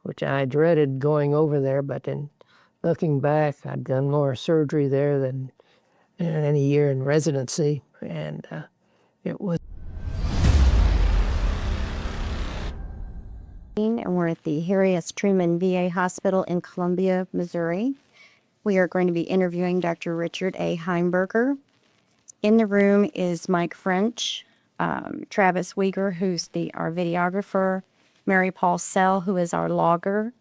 which I dreaded going over there, but in looking back, I'd done more surgery there than in any year in residency, and it was. And we're at the Harry S. Truman VA Hospital in Columbia, Missouri. We are going to be interviewing Dr. Richard A. Heimburger. In the room is Mike French, Travis Weger, who's our videographer, Mary Paul Sell, who is our logger,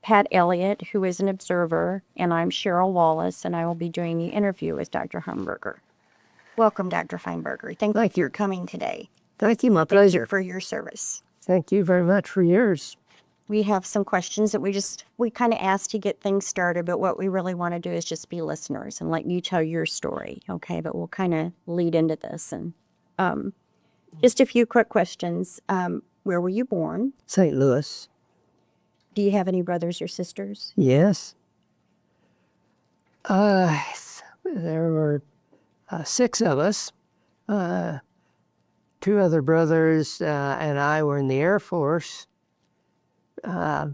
Pat Elliott, who is an observer, and I'm Cheryl Wallace, and I will be doing the interview with Dr. Heimburger. Welcome, Dr. Heimburger. Thank you for coming today. Thank you, my pleasure. For your service. Thank you very much for yours. We have some questions that we kind of ask to get things started, but what we really want to do is just be listeners and let you tell your story, okay? But we'll kind of lead into this. And just a few quick questions. Where were you born? St. Louis. Do you have any brothers or sisters? Yes. There were 6 of us. 2 other brothers and I were in the Air Force. My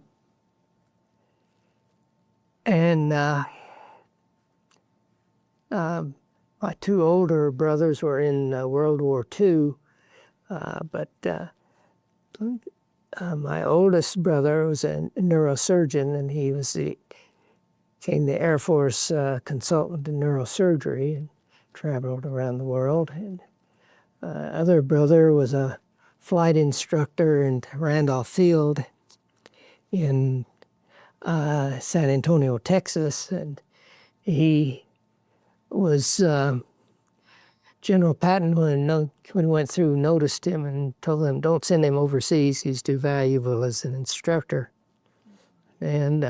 2 older brothers were in World War II, but my oldest brother was a neurosurgeon, and he became the Air Force consultant in neurosurgery and traveled around the world. And other brother was a flight instructor in Randolph Field in San Antonio, Texas, and he was General Patton, when he went through, noticed him and told him, "Don't send him overseas. He's too valuable as an instructor." And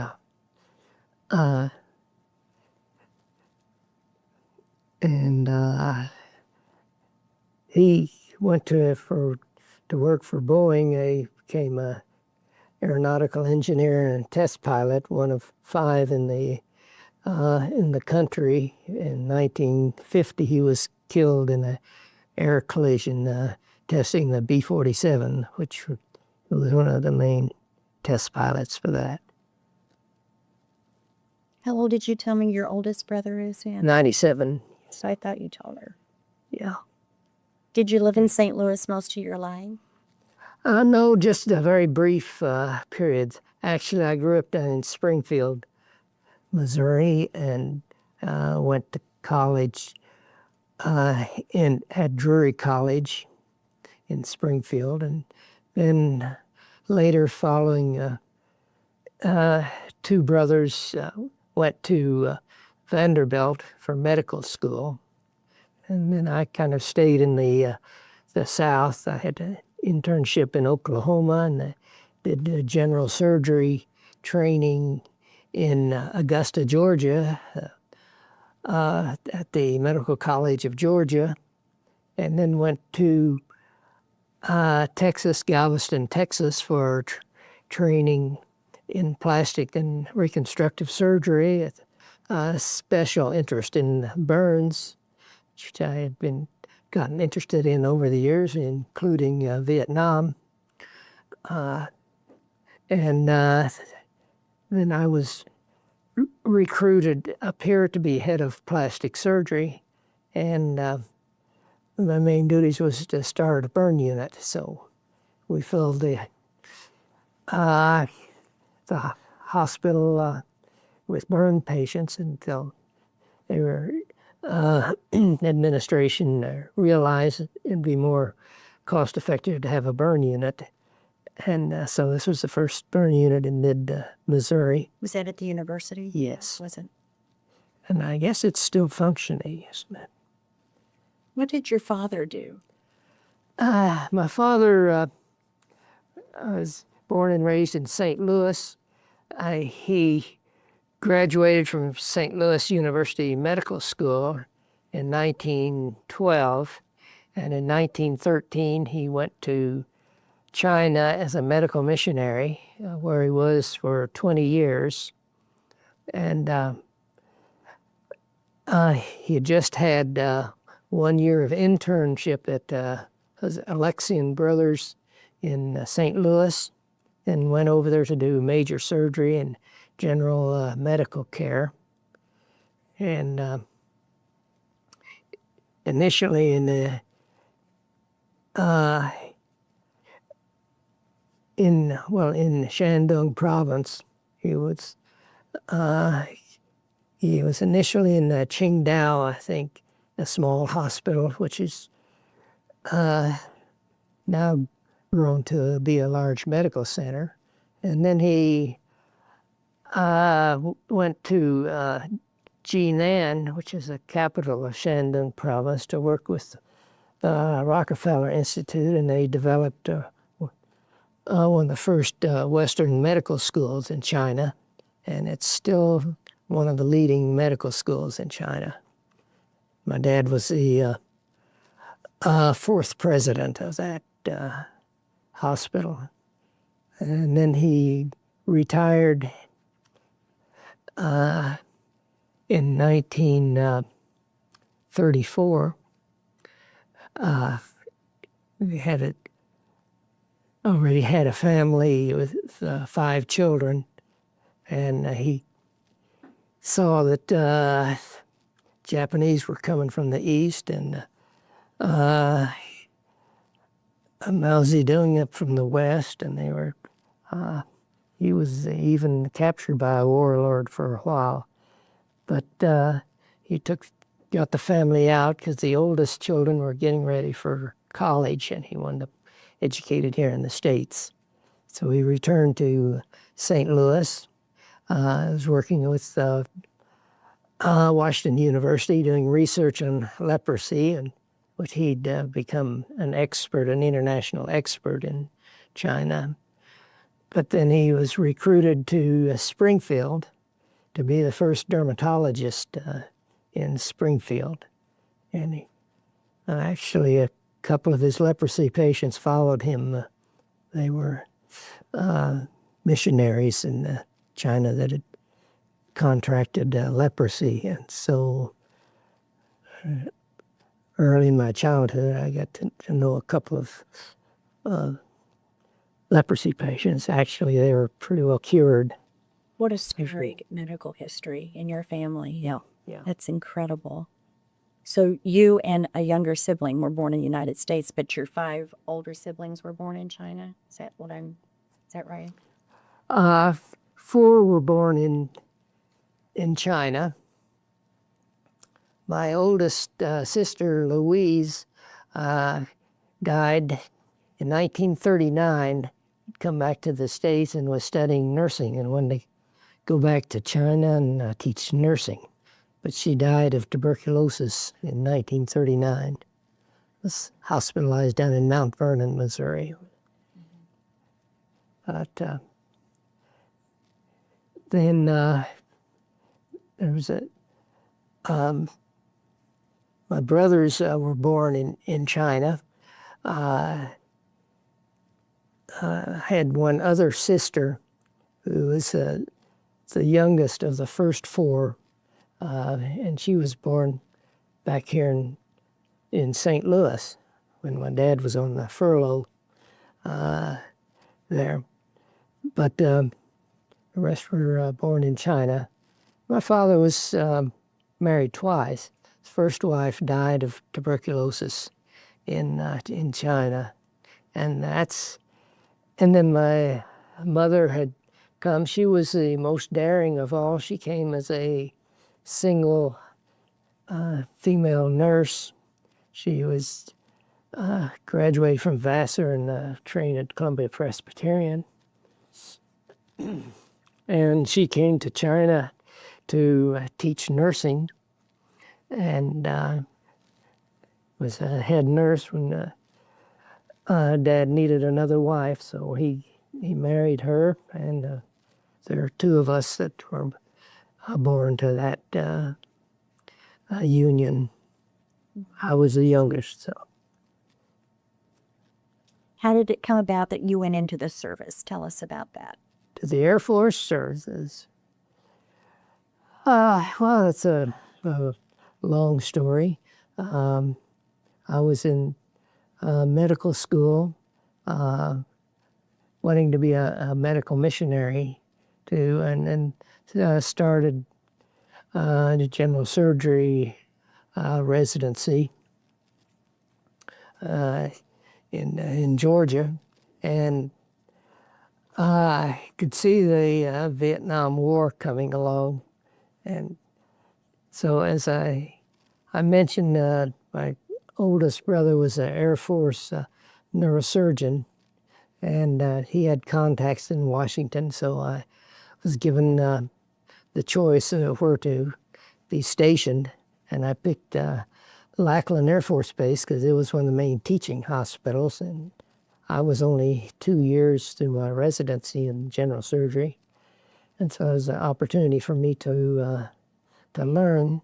he went to work for Boeing. He became a aeronautical engineer and test pilot, one of 5 in the country. In 1950, he was killed in an air collision testing the B-47, which was one of the main test pilots for that. How old did you tell me your oldest brother is? 97. So I thought you told her. Yeah. Did you live in St. Louis most of your life? No, just a very brief period. Actually, I grew up down in Springfield, Missouri, and went to college at Drury College in Springfield, and then later, following 2 brothers, went to Vanderbilt for medical school, and then I kind of stayed in the South. I had an internship in Oklahoma, and did general surgery training in Augusta, Georgia, at the Medical College of Georgia, and then went to Texas, Galveston, Texas, for training in plastic and reconstructive surgery, with a special interest in burns, which I had gotten interested in over the years, including Vietnam. And then I was recruited up here to be head of plastic surgery, and my main duties was to start a burn unit. So we filled the hospital with burn patients until they were administration realized it'd be more cost-effective to have a burn unit. And so this was the first burn unit in mid-Missouri. Was that at the university? Yes. Was it? And I guess it's still functioning, isn't it? What did your father do? My father was born and raised in St. Louis. He graduated from St. Louis University Medical School in 1912, and in 1913 he went to China as a medical missionary, where he was for 20 years. And he had just had 1 year of internship at Alexian Brothers in St. Louis, and went over there to do major surgery and general medical care. And initially in Shandong province, he was initially in Qingdao, I think, a small hospital, which is now grown to be a large medical center. And then he went to Jinan, which is the capital of Shandong province, to work with the Rockefeller Institute, and they developed one of the first Western medical schools in China, and it's still one of the leading medical schools in China. My dad was the fourth president of that hospital, and then he retired in 1934. We already had a family with 5 children, and he saw that Japanese were coming from the east, and Mao Zedong up from the west, and they were. He was even captured by a warlord for a while, but he got the family out because the oldest children were getting ready for college, and he wanted them educated here in the States. So he returned to St. Louis. I was working with Washington University doing research on leprosy, and which he'd become an international expert in China. But then he was recruited to Springfield to be the first dermatologist in Springfield. And actually a couple of his leprosy patients followed him. They were missionaries in China that had contracted leprosy. And so early in my childhood, I got to know a couple of leprosy patients. Actually, they were pretty well cured. What a storied medical history in your family. Yeah. That's incredible. So you and a younger sibling were born in the United States, but your 5 older siblings were born in China? Is that right? 4 were born in China. My oldest sister, Louise, died in 1939. Come back to the States and was studying nursing and wanted to go back to China and teach nursing. But she died of tuberculosis in 1939. Was hospitalized down in Mount Vernon, Missouri. But then there was my brothers were born in China. I had one other sister who was the youngest of the first 4, and she was born back here in St. Louis when my dad was on the furlough there. But the rest were born in China. My father was married twice. His first wife died of tuberculosis in China, and then my mother had come. She was the most daring of all. She came as a single female nurse. She was graduated from Vassar and trained at Columbia Presbyterian. And she came to China to teach nursing, and was a head nurse when Dad needed another wife, so he married her, and there are 2 of us that were born to that union. I was the youngest, so. How did it come about that you went into the service? Tell us about that. To the Air Force services. Well, it's a long story. I was in medical school when wanting to be a medical missionary too, and then started the general surgery residency in Georgia, and I could see the Vietnam War coming along, and so as I mentioned, my oldest brother was an Air Force neurosurgeon, and he had contacts in Washington, so I was given the choice of where to be stationed, and I picked Lackland Air Force Base because it was one of the main teaching hospitals, and I was only 2 years through my residency in general surgery, and so it was an opportunity for me to learn.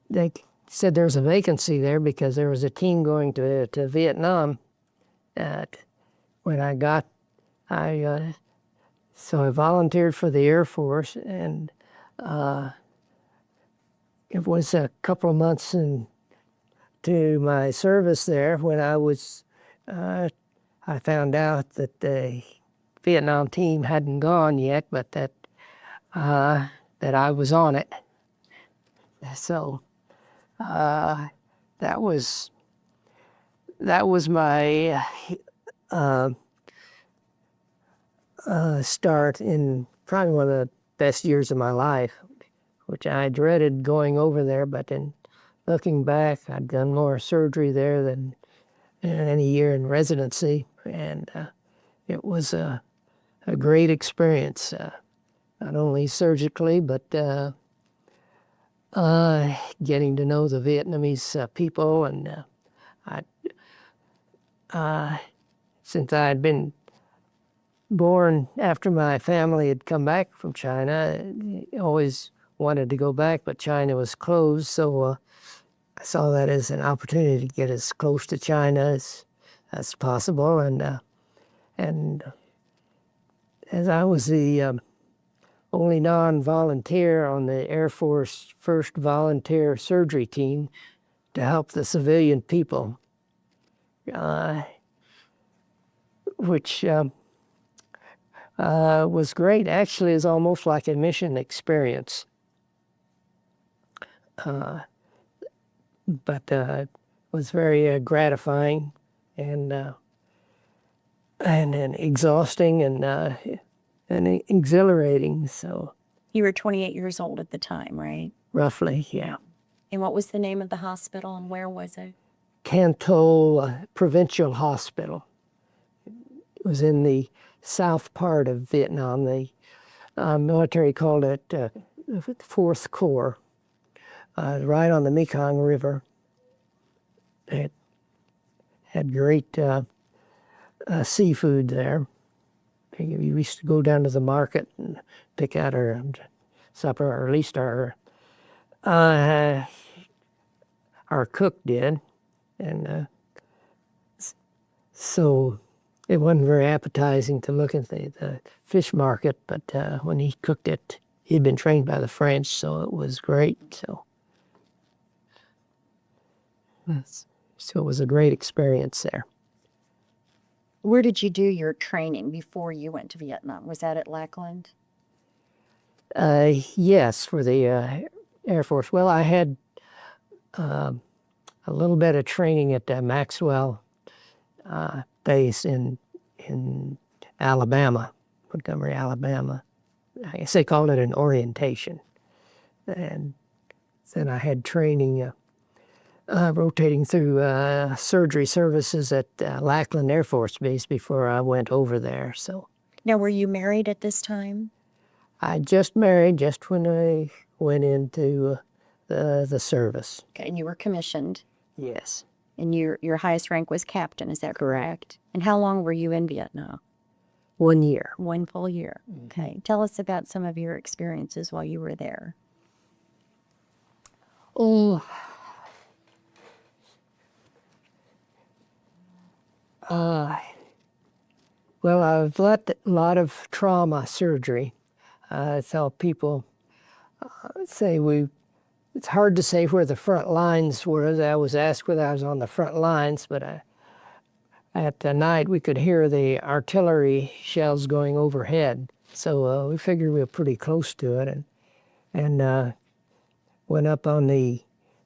They said there was a vacancy there because there was a team going to Vietnam. When I got, so I volunteered for the Air Force, and it was a couple of months into my service there when I found out that the Vietnam team hadn't gone yet, but that I was on it. So that was my start in probably one of the best years of my life, which I dreaded going over there, but then looking back, I'd done more surgery there than in any year in residency, and it was a great experience, not only surgically, but getting to know the Vietnamese people, and since I had been born after my family had come back from China, I always wanted to go back, but China was closed, so I saw that as an opportunity to get as close to China as possible, and as I was the only non-volunteer on the Air Force first volunteer surgery team to help the civilian people, which was great. Actually, it's almost like a mission experience. But it was very gratifying and exhausting and exhilarating. So You were 28 years old at the time, right? roughly, yeah. And what was the name of the hospital and where was it? Canto Provincial Hospital. It was in the south part of Vietnam. The military called it Fourth Corps, right on the Mekong River. It had great seafood there. We used to go down to the market and pick out our supper, or at least our cook did, and so it wasn't very appetizing to look at the fish market, but when he cooked it, he'd been trained by the French, so it was great. So it was a great experience there. Where did you do your training before you went to Vietnam? Was that at Lackland? Yes, for the Air Force. Well, I had a little bit of training at Maxwell base in Alabama, Montgomery, Alabama. I guess they called it an orientation. And then I had training rotating through surgery services at Lackland Air Force Base before I went over there. So Now, were you married at this time? I just married just when I went into the service. Okay, and you were commissioned, Yes. and your highest rank was captain, is that correct? And how long were you in Vietnam? 1 year. 1 full year. Okay. Tell us about some of your experiences while you were there. Oh, well, I've let a lot of trauma surgery. I tell people, it's hard to say where the front lines were. I was asked whether I was on the front lines, but at night we could hear the artillery shells going overhead. So we figured we were pretty close to it, and went up on the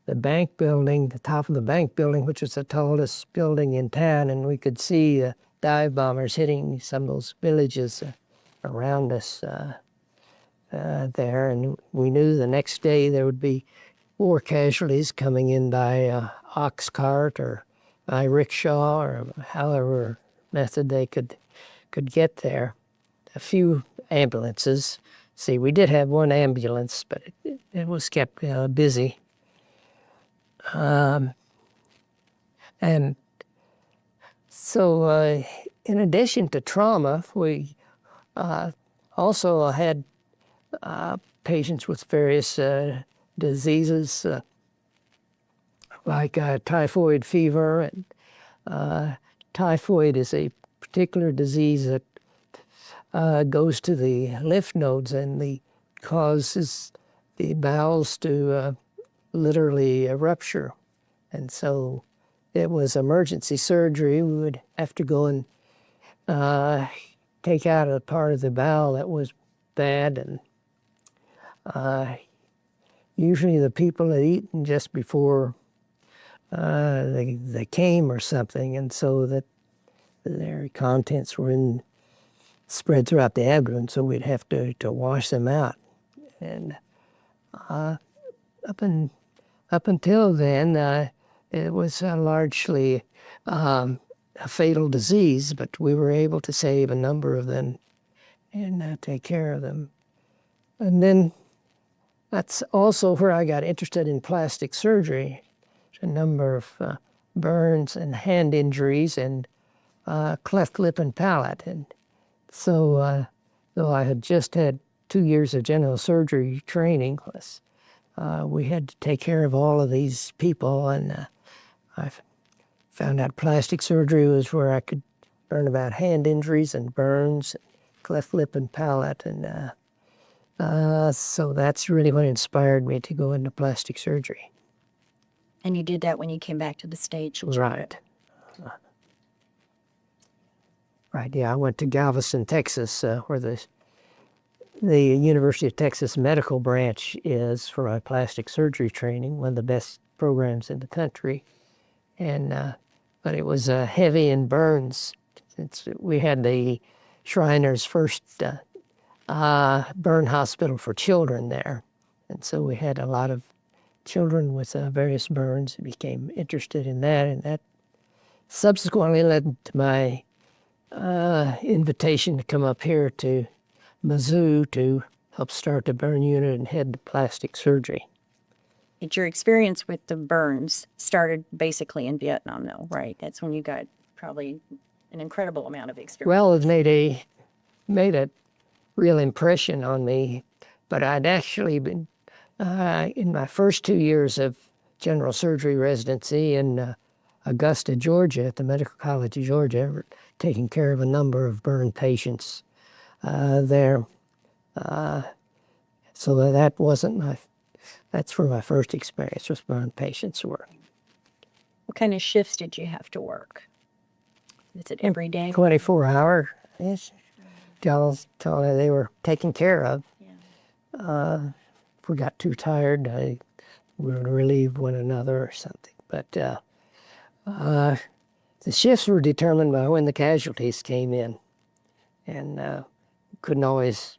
bank building, the top of the bank building, which was the tallest building in town, and we could see dive bombers hitting some of those villages around us there. And we knew the next day there would be war casualties coming in by ox cart or by rickshaw or however method they could get there. A few ambulances. See, we did have one ambulance, but it was kept busy. And so in addition to trauma, we also had patients with various diseases like typhoid fever. And typhoid is a particular disease that goes to the lymph nodes and causes the bowels to literally rupture. And so it was emergency surgery. We would have to go and take out a part of the bowel that was bad. And usually the people had eaten just before they came or something, and so that their contents were spread throughout the abdomen, so we'd have to wash them out. And up until then, it was largely a fatal disease, but we were able to save a number of them and take care of them. And then that's also where I got interested in plastic surgery. A number of burns and hand injuries and cleft lip and palate. And so though I had just had 2 years of general surgery training, we had to take care of all of these people, and I found out plastic surgery was where I could learn about hand injuries and burns, cleft lip and palate, and so that's really what inspired me to go into plastic surgery. And you did that when you came back to the States? Right. Right, yeah. I went to Galveston, Texas, where the University of Texas medical branch is for my plastic surgery training, one of the best programs in the country. And but it was heavy in burns. We had the Shriners first burn hospital for children there. And so we had a lot of children with various burns. I became interested in that, and that subsequently led to my invitation to come up here to Mizzou to help start the burn unit and head to plastic surgery. And your experience with the burns started basically in Vietnam, though, right? That's when you got probably an incredible amount of experience. Well, it made a real impression on me, but I'd actually been in my first 2 years of general surgery residency in Augusta, Georgia, at the Medical College of Georgia, taking care of a number of burn patients there. So that's where my first experience with burn patients were. What kind of shifts did you have to work? Is it every day? 24-hour-ish, till they were taken care of. Yeah. If we got too tired, we would relieve one another or something. But the shifts were determined by when the casualties came in, and couldn't always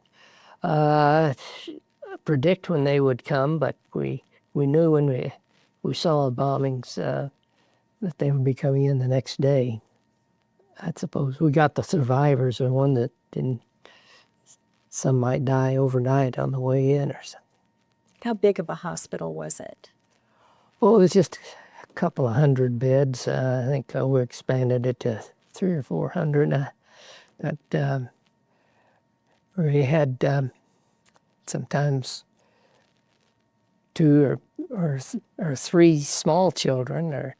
predict when they would come, but we knew when we saw the bombings that they would be coming in the next day. I suppose we got the survivors, or one that didn't. Some might die overnight on the way in or something. How big of a hospital was it? Well, it was just a couple of hundred beds. I think we expanded it to 300 or 400. But we had sometimes 2 or 3 small children, or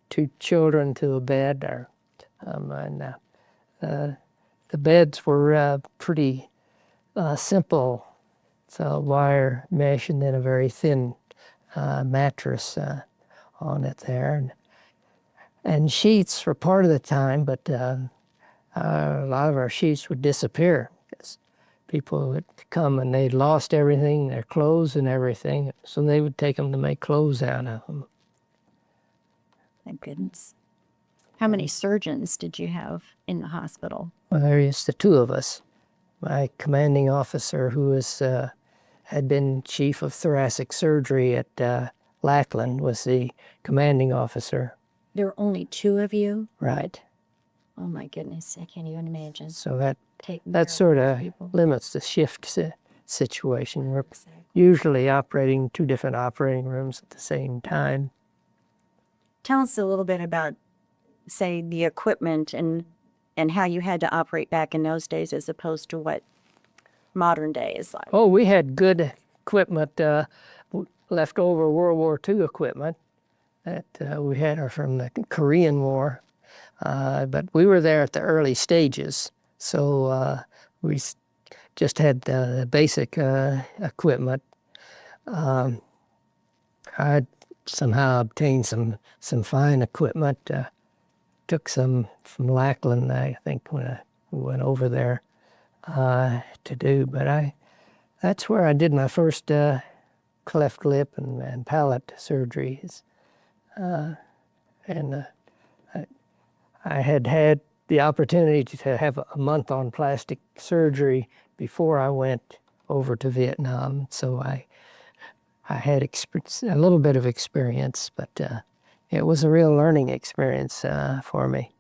2 children to a bed, and the beds were pretty simple. So wire mesh and then a very thin mattress on it there. and sheets for part of the time, but a lot of our sheets would disappear because people would come and they'd lost everything, their clothes and everything, so they would take them to make clothes out of them. Thank goodness. How many surgeons did you have in the hospital? Well, there is the two of us. My commanding officer, who was had been chief of thoracic surgery at Lackland, was the commanding officer. There were only two of you? Right. Oh my goodness, I can't even imagine. So that Taking care that of sort those of people. limits the shift situation. We're usually operating two different operating rooms at the same time. Tell us a little bit about, say, the equipment and how you had to operate back in those days as opposed to what modern day is like. Oh, we had good equipment, leftover World War II equipment that we had from the Korean War. But we were there at the early stages, so we just had the basic equipment. I somehow obtained some fine equipment. Took some from Lackland, I think, when I went over there to do. But that's where I did my first cleft lip and palate surgeries. I had the opportunity to have a month on plastic surgery before I went over to Vietnam, so I had a little bit of experience, but it was a real learning experience for me.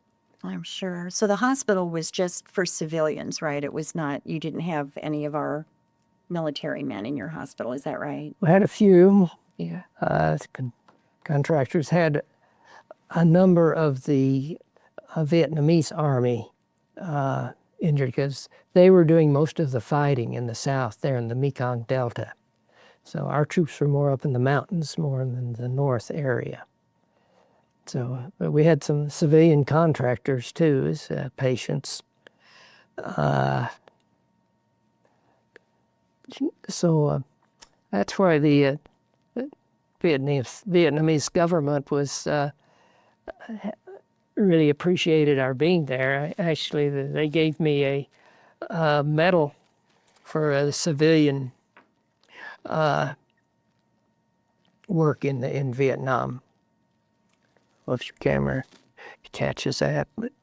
I'm sure. So the hospital was just for civilians, right? It was not, you didn't have any of our military men in your hospital, is that right? We had a few. Yeah. Contractors had a number of the Vietnamese army injured because they were doing most of the fighting in the south there in the Mekong Delta. So our troops were more up in the mountains, more in the north area. So but we had some civilian contractors too as patients. So that's why the Vietnamese government was really appreciated our being there. Actually, they gave me a medal for a civilian work in Vietnam. Well, if your camera catches that. But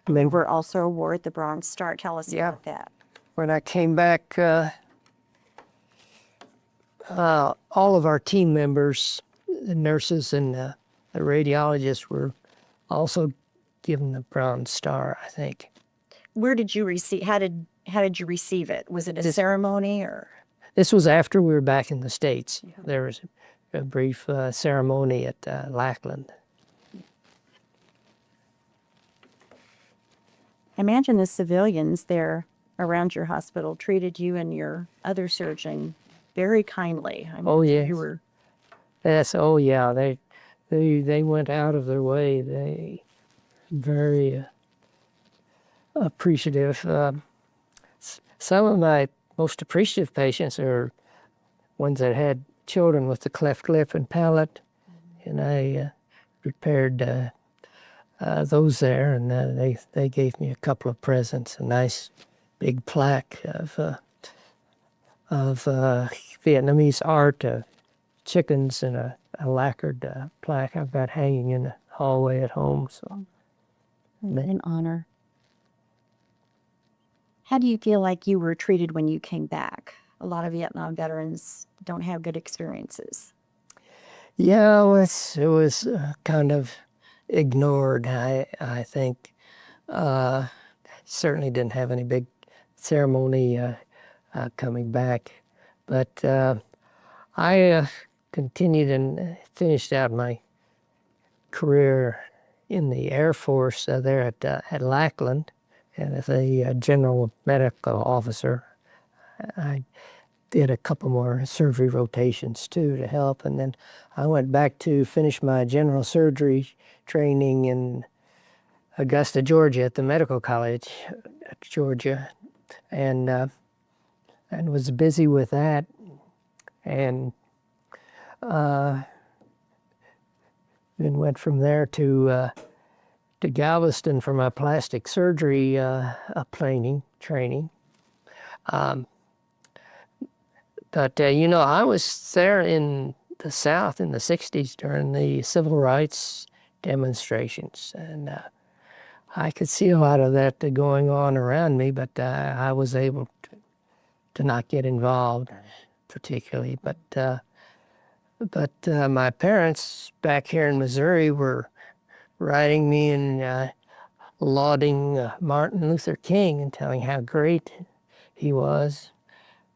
You were also awarded the Bronze Star. Tell us about that. when I came back, all of our team members, the nurses and the radiologists, were also given the Bronze Star, I think. Where did you receive, how did you receive it? Was it a ceremony or? This was after we were back in the States. There was a brief ceremony at Lackland. Imagine the civilians there around your hospital treated you and your other surgeon very kindly. Oh, yes. You were Yes, oh yeah, they went out of their way. They very appreciative. Some of my most appreciative patients are ones that had children with the cleft lip and palate, and I repaired those there, and they gave me a couple of presents, a nice big plaque of Vietnamese art, chickens, and a lacquered plaque I've got hanging in the hallway at home. So an honor. How do you feel like you were treated when you came back? A lot of Vietnam veterans don't have good experiences. yeah, it was kind of ignored. I think certainly didn't have any big ceremony coming back, but I continued and finished out my career in the Air Force there at Lackland, and as a general medical officer. I did a couple more surgery rotations too to help, and then I went back to finish my general surgery training in Augusta, Georgia, at the Medical College at Georgia, and and was busy with that. And then went from there to Galveston for my plastic surgery training. But I was there in the South in the 60s during the civil rights demonstrations, and I could see a lot of that going on around me, but I was able to not get involved particularly. But my parents back here in Missouri were writing me and lauding Martin Luther King and telling how great he was.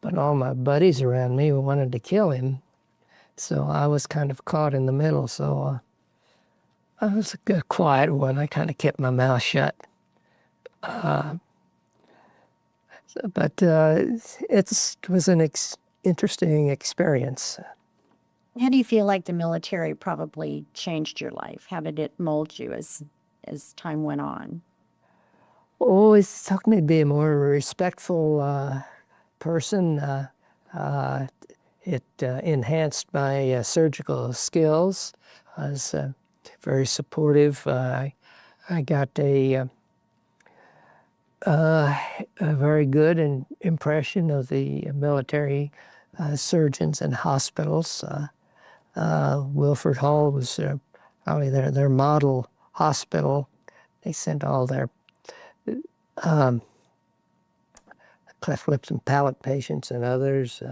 But all my buddies around me wanted to kill him. So I was kind of caught in the middle. So I was a quiet one. I kind of kept my mouth shut. But it was an interesting experience. How do you feel like the military probably changed your life? How did it mold you as time went on? Oh, it's taught me to be a more respectful person. It enhanced my surgical skills. I was very supportive. I got a very good impression of the military surgeons and hospitals. Wilford Hall was probably their model hospital. They sent all their cleft lips and palate patients and others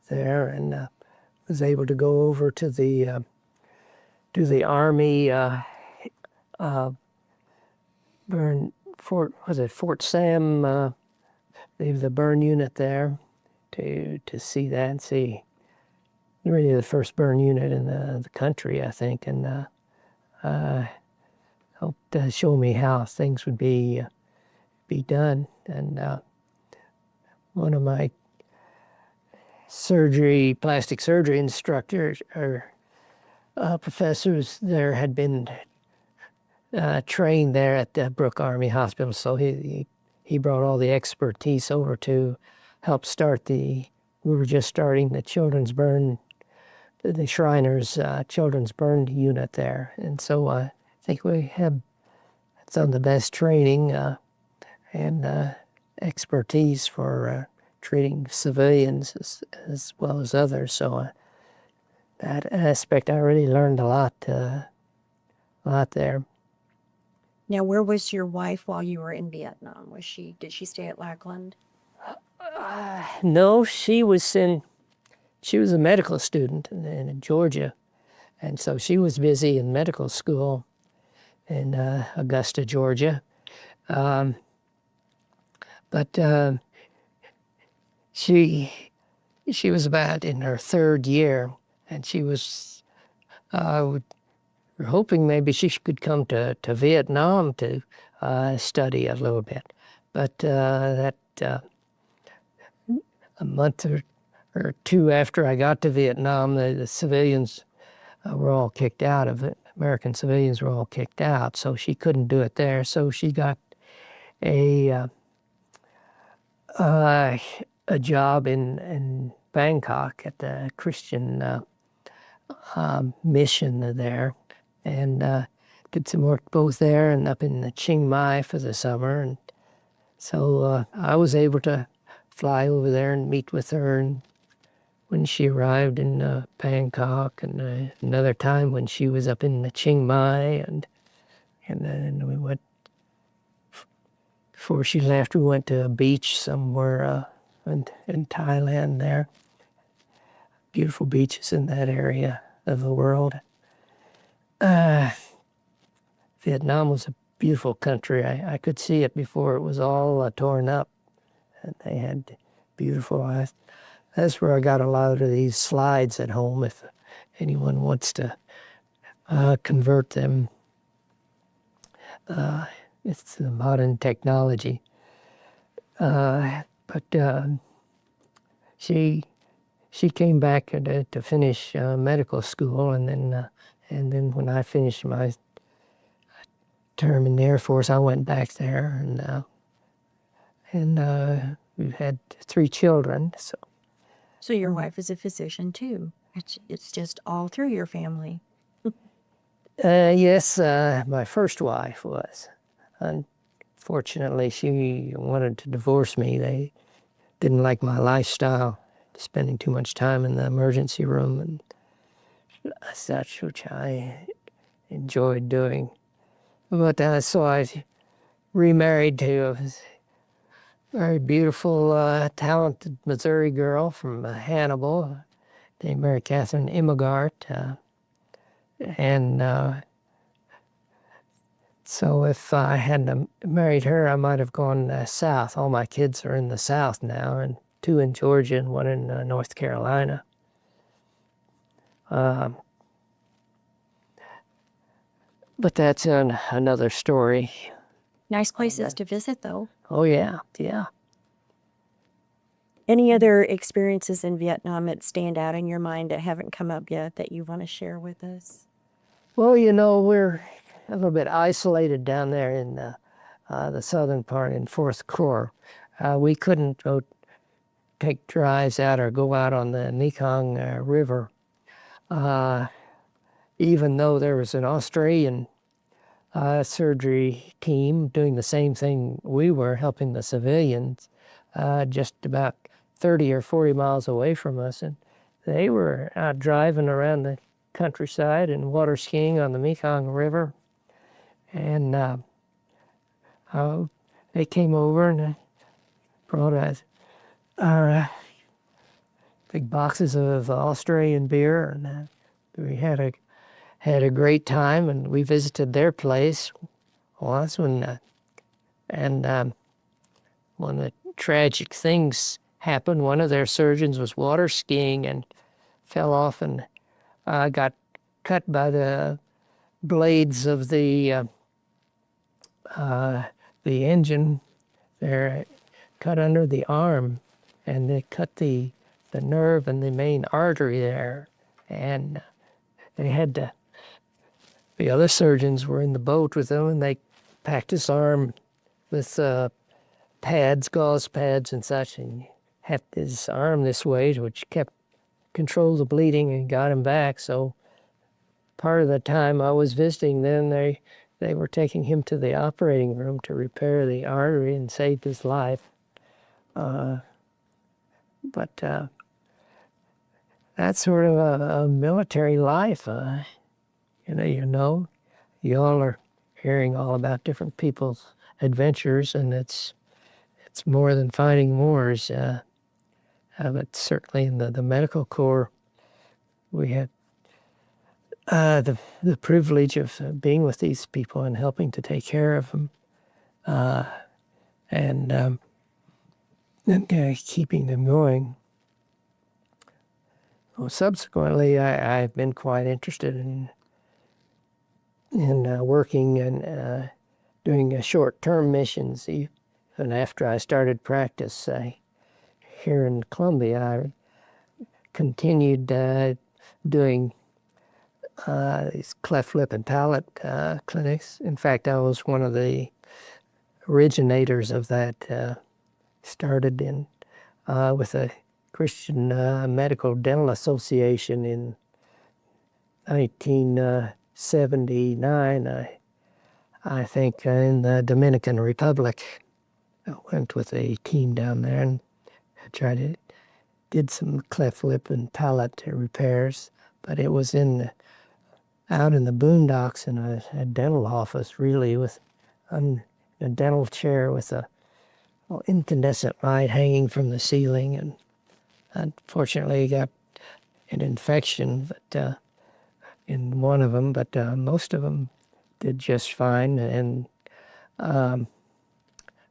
there, and was able to go over to the Army Fort Sam, the burn unit there, to see that and see really the first burn unit in the country, I think, and helped show me how things would be done. And one of my plastic surgery instructors or professors there had been trained there at the Brooke Army Hospital, so he brought all the expertise over to help start we were just starting the the Shriners children's burn unit there. And so I think we had some of the best training and expertise for treating civilians as well as others. So that aspect, I really learned a lot there. Now, where was your wife while you were in Vietnam? Did she stay at Lackland? No, she was a medical student in Georgia, and so she was busy in medical school in Augusta, Georgia. But she was about in her third year, and she was we're hoping maybe she could come to Vietnam to study a little bit. But a month or two after I got to Vietnam, the civilians were all kicked out of it. American civilians were all kicked out, so she couldn't do it there. So she got a job in Bangkok at the Christian mission there, and did some work both there and up in Chiang Mai for the summer. And so I was able to fly over there and meet with her, and when she arrived in Bangkok, and another time when she was up in Chiang Mai, and then we went, before she left, we went to a beach somewhere in Thailand there. Beautiful beaches in that area of the world. Vietnam was a beautiful country. I could see it before it was all torn up. And they had beautiful, that's where I got a lot of these slides at home if anyone wants to convert them. It's the modern technology. But she came back to finish medical school, and then when I finished my term in the Air Force, I went back there and we've had 3 children. So your wife is a physician too. It's just all through your family. Yes, my first wife was. Unfortunately, she wanted to divorce me. They didn't like my lifestyle, spending too much time in the emergency room and such, which I enjoyed doing. But so I remarried to a very beautiful, talented Missouri girl from Hannibal, named Mary Catherine Immigart. And so if I hadn't married her, I might have gone south. All my kids are in the South now, and 2 in Georgia and 1 in North Carolina. But that's another story. Nice places to visit, though. Oh, yeah, yeah. Any other experiences in Vietnam that stand out in your mind that haven't come up yet that you want to share with us? Well, we're a little bit isolated down there in the southern part in Fourth Corps. We couldn't go take drives out or go out on the Mekong River, even though there was an Australian surgery team doing the same thing we were, helping the civilians, just about 30 or 40 miles away from us. And they were out driving around the countryside and water skiing on the Mekong River. And they came over and brought us big boxes of Australian beer, and we had a great time. And we visited their place once when one of the tragic things happened. One of their surgeons was water skiing and fell off and got cut by the blades of the engine. They're cut under the arm, and they cut the nerve and the main artery there. And they had to, the other surgeons were in the boat with them, and they packed his arm with pads, gauze pads and such, and heft his arm this way, which kept control of the bleeding and got him back. So part of the time I was visiting them, they were taking him to the operating room to repair the artery and saved his life. But that's sort of a military life. You all are hearing all about different people's adventures, and it's more than fighting wars. But certainly in the medical corps, we had the privilege of being with these people and helping to take care of them, and keeping them going. Well, subsequently, I've been quite interested in working and doing short-term missions. Even after I started practice here in Columbia, I continued doing these cleft lip and palate clinics. In fact, I was one of the originators of that. Started in with a Christian Medical Dental Association in 1979, I think, in the Dominican Republic. I went with a team down there and did some cleft lip and palate repairs, but it was out in the boondocks in a dental office, really, with a dental chair with a incandescent light hanging from the ceiling, and unfortunately got an infection in one of them, but most of them did just fine. And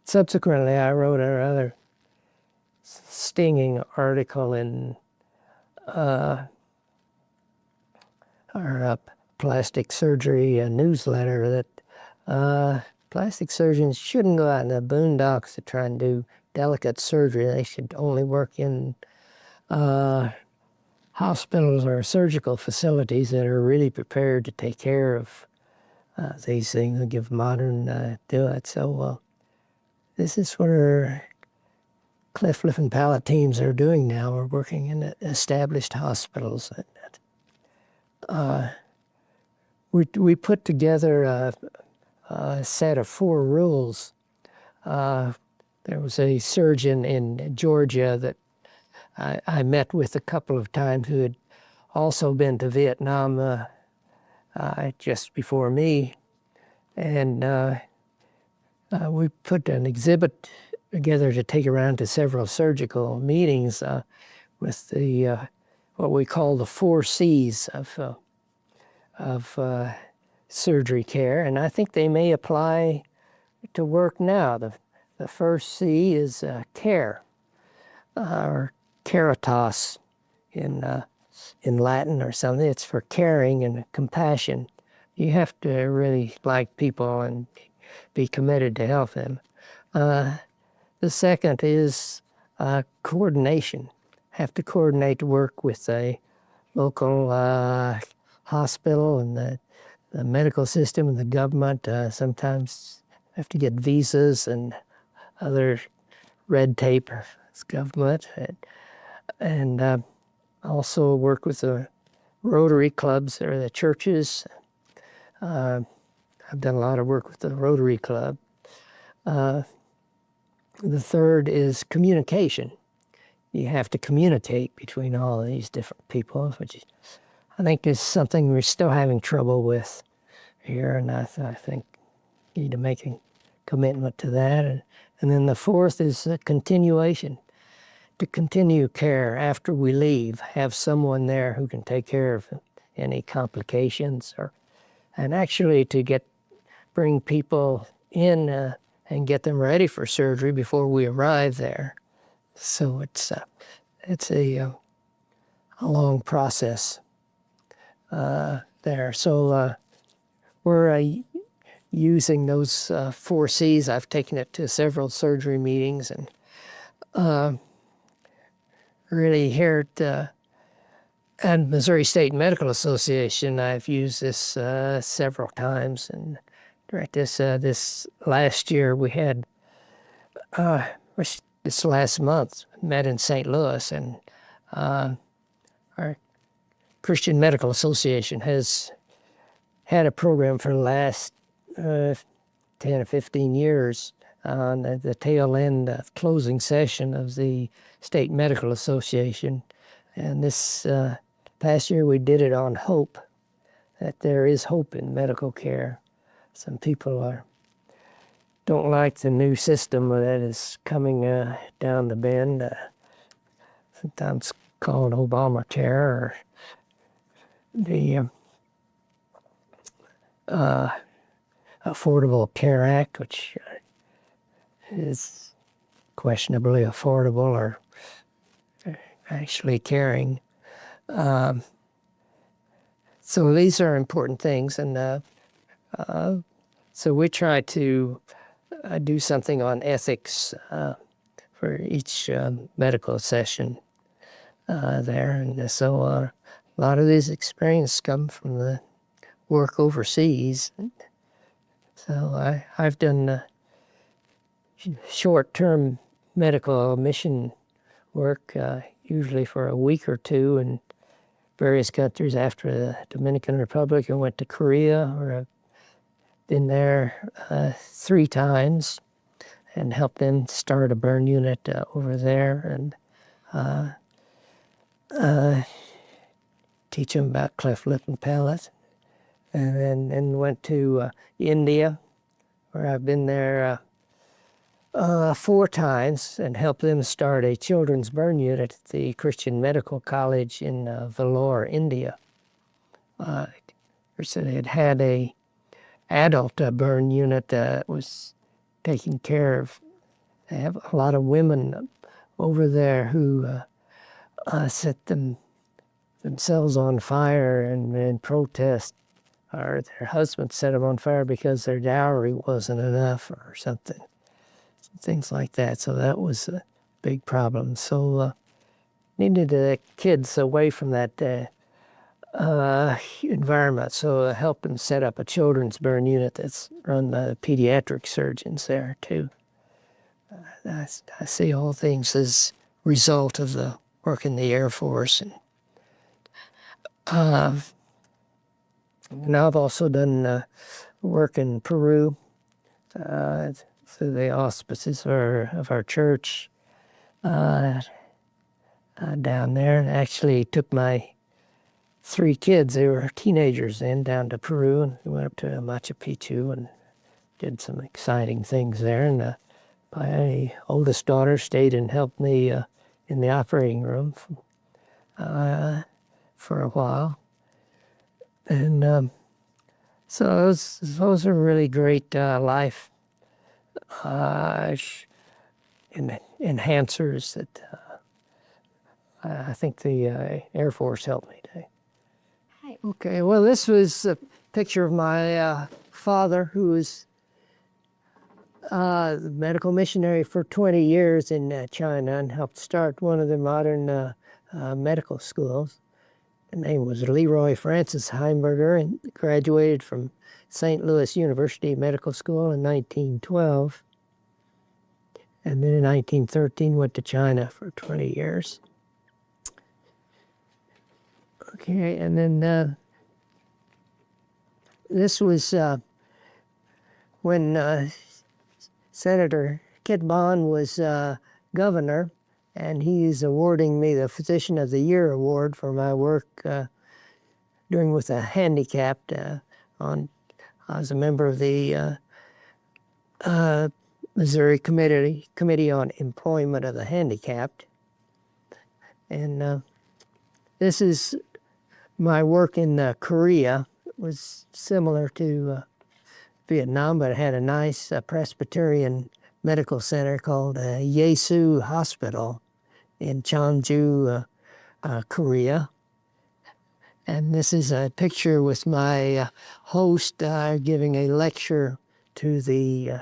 subsequently, I wrote a rather stinging article in our plastic surgery newsletter that plastic surgeons shouldn't go out in the boondocks to try and do delicate surgery. They should only work in hospitals or surgical facilities that are really prepared to take care of these things and give modern do it. So this is where cleft lip and palate teams are doing now are working in established hospitals. We put together a set of 4 rules. There was a surgeon in Georgia that I met with a couple of times who had also been to Vietnam just before me. And we put an exhibit together to take around to several surgical meetings with the what we call the 4 C's of surgery care. And I think they may apply to work now. The first C is care, or caritas in Latin or something. It's for caring and compassion. You have to really like people and be committed to help them. The second is coordination. Have to coordinate to work with a local hospital and the medical system and the government. Sometimes have to get visas and other red tape as government. And also work with the Rotary clubs or the churches. I've done a lot of work with the Rotary Club. The third is communication. You have to communicate between all of these different people, which I think is something we're still having trouble with here, and I think you need to make a commitment to that. And then the fourth is continuation. To continue care after we leave, have someone there who can take care of any complications, and actually to bring people in and get them ready for surgery before we arrive there. So it's a long process there. So we're using those 4 C's. I've taken it to several surgery meetings, and really here at Missouri State Medical Association, I've used this several times. And this last year we had, this last month, met in St. Louis, and our Christian Medical Association has had a program for the last 10 or 15 years on the tail end of closing session of the State Medical Association. And this past year we did it on hope, that there is hope in medical care. Some people don't like the new system that is coming down the bend, sometimes called Obamacare, or the Affordable Care Act, which is questionably affordable or actually caring. So these are important things, and so we try to do something on ethics for each medical session there. And so a lot of these experiences come from the work overseas. So I've done short-term medical mission work, usually for a week or two in various countries. After the Dominican Republic, I went to Korea, where I've been there 3 times and helped them start a burn unit over there, and teach them about cleft lip and palate. And then went to India, where I've been there 4 times and helped them start a children's burn unit at the Christian Medical College in Vellore, India. So they had a adult burn unit that was taking care of. They have a lot of women over there who set themselves on fire in protest, or their husbands set them on fire because their dowry wasn't enough or something. Things like that. So that was a big problem. So needed the kids away from that environment. So I helped them set up a children's burn unit that's run by pediatric surgeons there too. I see all things as result of the work in the Air Force. And I've also done work in Peru through the auspices of our church down there. And actually took my 3 kids, they were teenagers then, down to Peru, and we went up to Machu Picchu and did some exciting things there. And my oldest daughter stayed and helped me in the operating room for a while. And so those are really great life enhancers that I think the Air Force helped me to. Hi. Okay, well, this was a picture of my father, who was the medical missionary for 20 years in China and helped start one of the modern medical schools. The name was Leroy Francis Heimburger, and graduated from St. Louis University Medical School in 1912. And then in 1913 went to China for 20 years. Okay, and then this was when Senator Kit Bond was governor, and he's awarding me the Physician of the Year award for my work doing with the handicapped. I was a member of the Missouri Committee on Employment of the Handicapped. And this is my work in Korea. It was similar to Vietnam, but it had a nice Presbyterian medical center called Yesu Hospital in Cheongju, Korea. And this is a picture with my host giving a lecture to the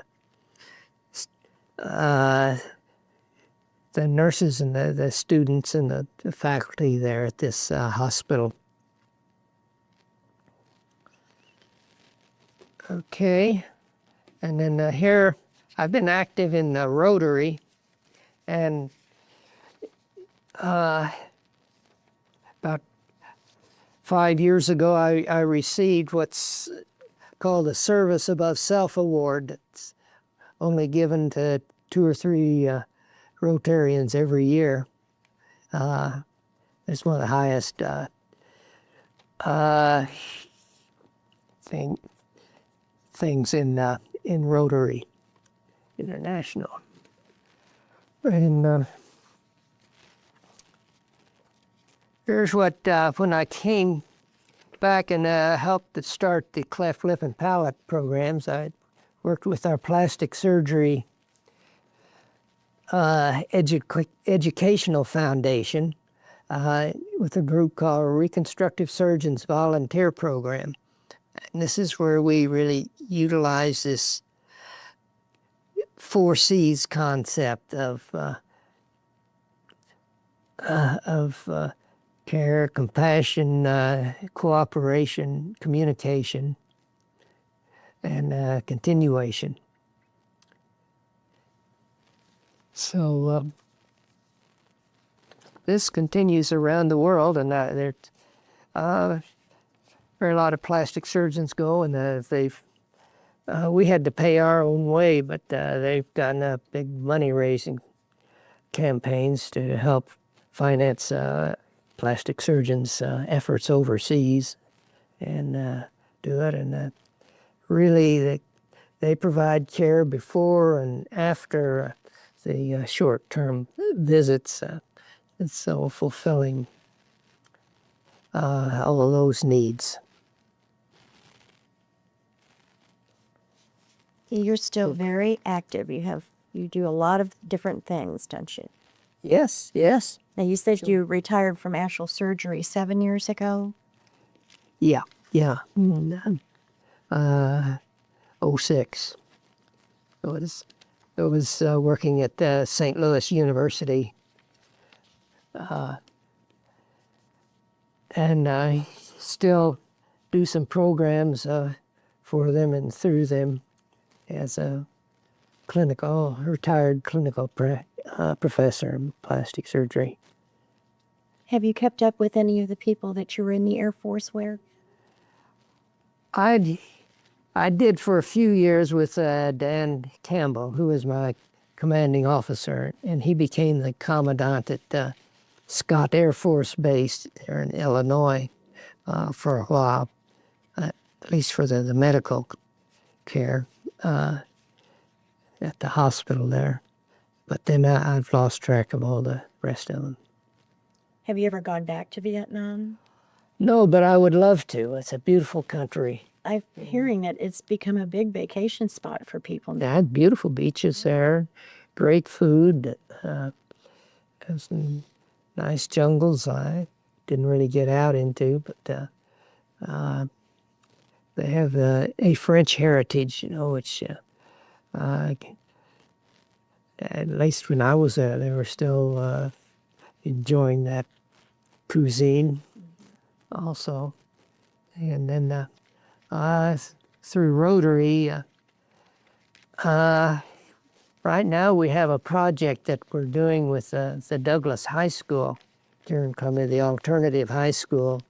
nurses and the students and the faculty there at this hospital. Okay, and then here I've been active in the Rotary, and about 5 years ago I received what's called a Service Above Self Award. That's only given to 2 or 3 Rotarians every year. It's one of the highest things in Rotary International. And here's what, when I came back and helped to start the Cleft, Lip, and Palate programs, I worked with our plastic surgery educational foundation with a group called Reconstructive Surgeons Volunteer Program. And this is where we really utilize this 4 C's concept of care, compassion, cooperation, communication, and continuation. So this continues around the world, and there are a lot of plastic surgeons go, and we had to pay our own way, but they've done big money-raising campaigns to help finance plastic surgeons' efforts overseas and do it. And really, they provide care before and after the short-term visits. It's so fulfilling all of those needs. You're still very active. You do a lot of different things, don't you? Yes, yes. Now, you said you retired from actual surgery 7 years ago. Yeah. 06. It was working at St. Louis University. And I still do some programs for them and through them as a retired clinical professor in plastic surgery. Have you kept up with any of the people that you were in the Air Force with? I did for a few years with Dan Campbell, who was my commanding officer, and he became the commandant at Scott Air Force Base there in Illinois for a while, at least for the medical care at the hospital there. But then I've lost track of all the rest of them. Have you ever gone back to Vietnam? No, but I would love to. It's a beautiful country. I'm hearing that it's become a big vacation spot for people now. They had beautiful beaches there, great food, some nice jungles I didn't really get out into, but they have a French heritage, which at least when I was there, they were still enjoying that cuisine also. And then through Rotary, right now we have a project that we're doing with the Douglas High School here in Columbia, the alternative high school,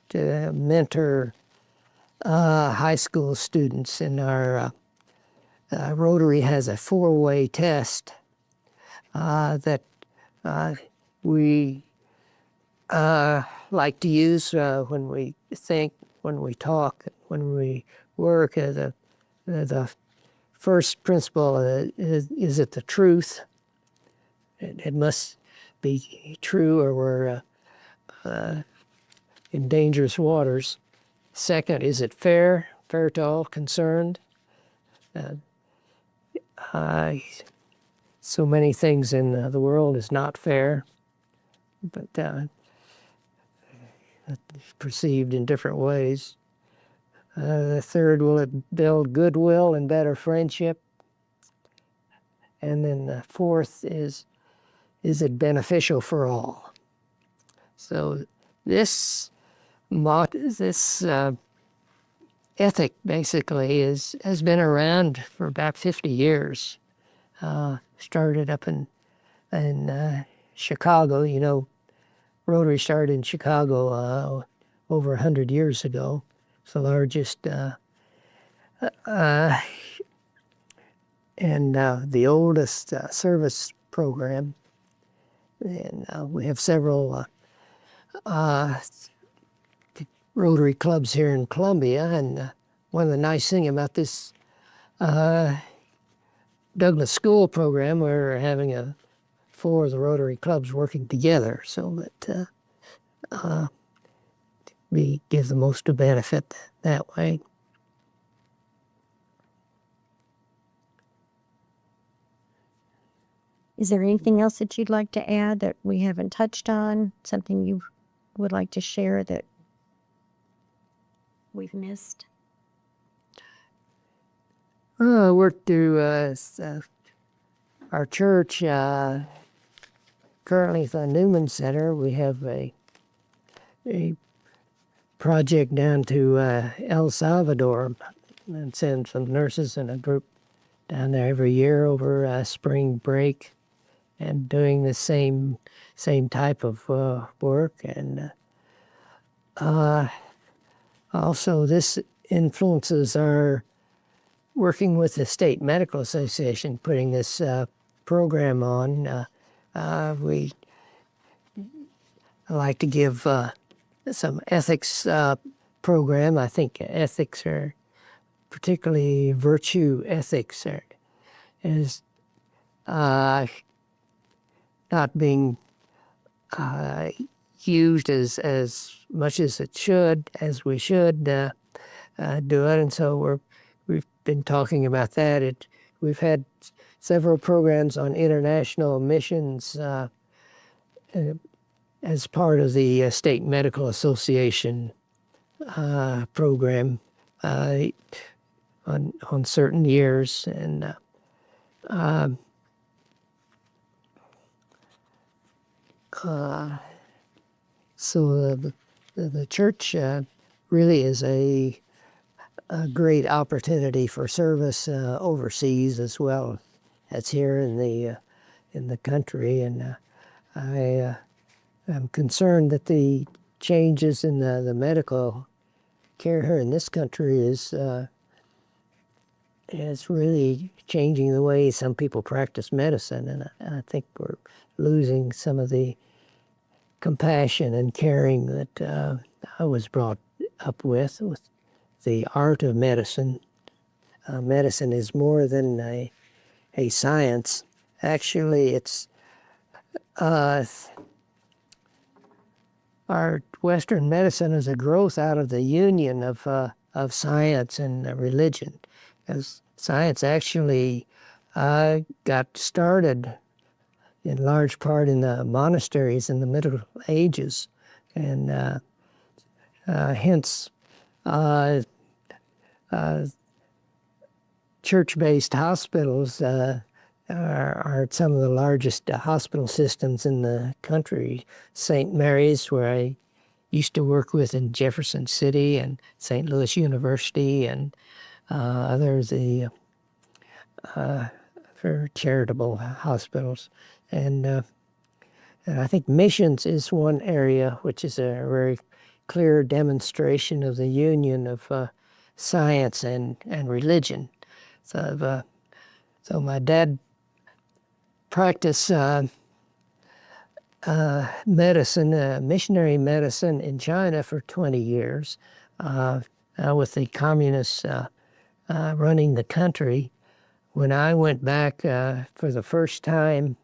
to mentor high school students. In our Rotary has a 4-way test that we like to use when we think, when we talk, when we work. The first principle is it the truth? It must be true, or we're in dangerous waters. Second, is it fair? Fair to all concerned? So many things in the world is not fair, but perceived in different ways. The third, will it build goodwill and better friendship? And then the fourth is it beneficial for all? So this ethic basically has been around for about 50 years. Started up in Chicago. Rotary started in Chicago over 100 years ago. It's the largest and the oldest service program. And we have several Rotary clubs here in Columbia. And one of the nice things about this Douglas School program, we're having 4 of the Rotary clubs working together so that we give the most of benefit that way. Is there anything else that you'd like to add that we haven't touched on? Something you would like to share that We've missed. We're through our church. Currently at the Newman Center, we have a project down to El Salvador, and send some nurses and a group down there every year over spring break, and doing the same type of work. And also this influences our working with the State Medical Association, putting this program on. We like to give some ethics program. I think ethics are, particularly virtue ethics, is not being used as much as it should, as we should do it. And so we've been talking about that. We've had several programs on international missions as part of the State Medical Association program on certain years. And so the church really is a great opportunity for service overseas as well that's here in the country, and I am concerned that the changes in the medical care here in this country is really changing the way some people practice medicine, and I think we're losing some of the compassion and caring that I was brought up with the art of medicine. Medicine is more than a science. Actually, it's our Western medicine is a growth out of the union of science and religion. As science actually got started in large part in the monasteries in the Middle Ages, and hence church-based hospitals are some of the largest hospital systems in the country. St. Mary's, where I used to work with in Jefferson City, and St. Louis University, and others for charitable hospitals. And I think missions is one area which is a very clear demonstration of the union of science and religion. So my dad practiced medicine, missionary medicine in China for 20 years. With the communists running the country, when I went back for the first time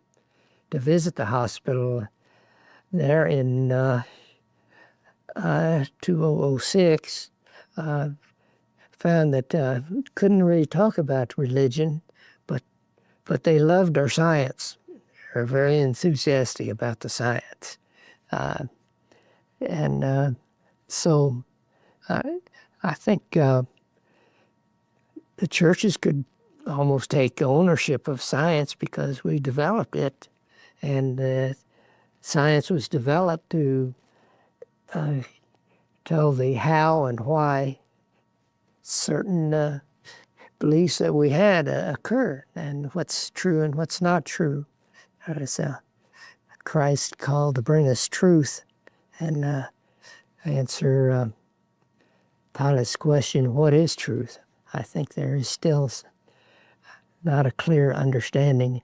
to visit the hospital there in 2006, found that couldn't really talk about religion, but they loved our science. They were very enthusiastic about the science. So I think the churches could almost take ownership of science because we developed it, and science was developed to tell the how and why certain beliefs that we had occur, and what's true and what's not true. As Christ called to bring us truth, and answer Pilate's question, what is truth? I think there is still not a clear understanding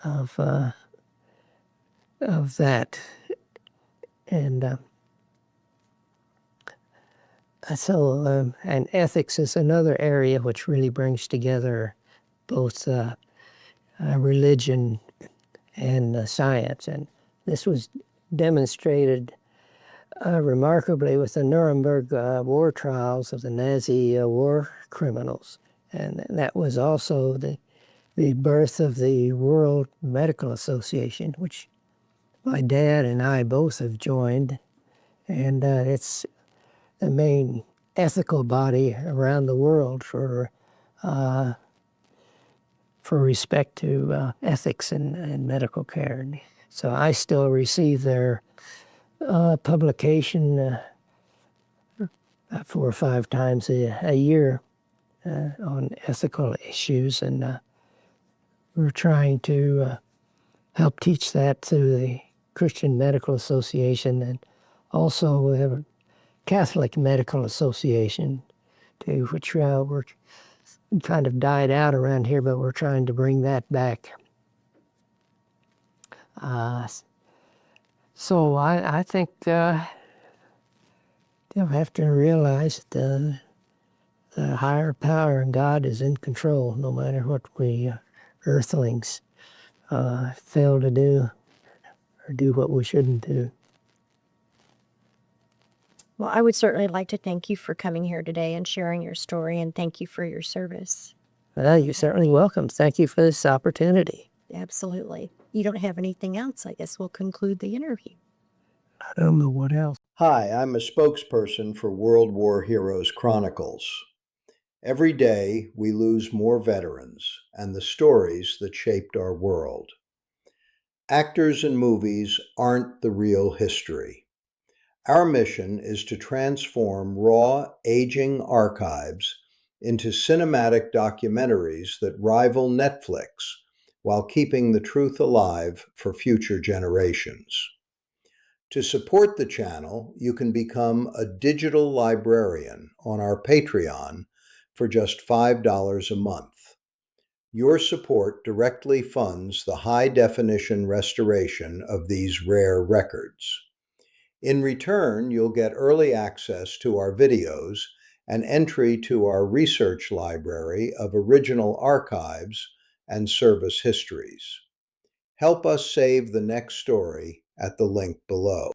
of that. And and ethics is another area which really brings together both religion and science. And this was demonstrated remarkably with the Nuremberg war trials of the Nazi war criminals. And that was also the birth of the World Medical Association, which my dad and I both have joined. And it's the main ethical body around the world for respect to ethics in medical care. And so I still receive their publication 4 or 5 times a year on ethical issues, and we're trying to help teach that to the Christian Medical Association, and also we have a Catholic Medical Association too, which we're kind of died out around here, but we're trying to bring that back. So I think they'll have to realize that the higher power in God is in control, no matter what we earthlings fail to do or do what we shouldn't do. Well, I would certainly like to thank you for coming here today and sharing your story, and thank you for your service. Well, you're certainly welcome. Thank you for this opportunity. Absolutely. You don't have anything else? I guess we'll conclude the interview. I don't know what else. Hi, I'm a spokesperson for World War Heroes Chronicles. Every day we lose more veterans and the stories that shaped our world. Actors and movies aren't the real history. Our mission is to transform raw, aging archives into cinematic documentaries that rival Netflix while keeping the truth alive for future generations. To support the channel, you can become a digital librarian on our Patreon for just $5 a month. Your support directly funds the high-definition restoration of these rare records. In return, you'll get early access to our videos and entry to our research library of original archives and service histories. Help us save the next story at the link below.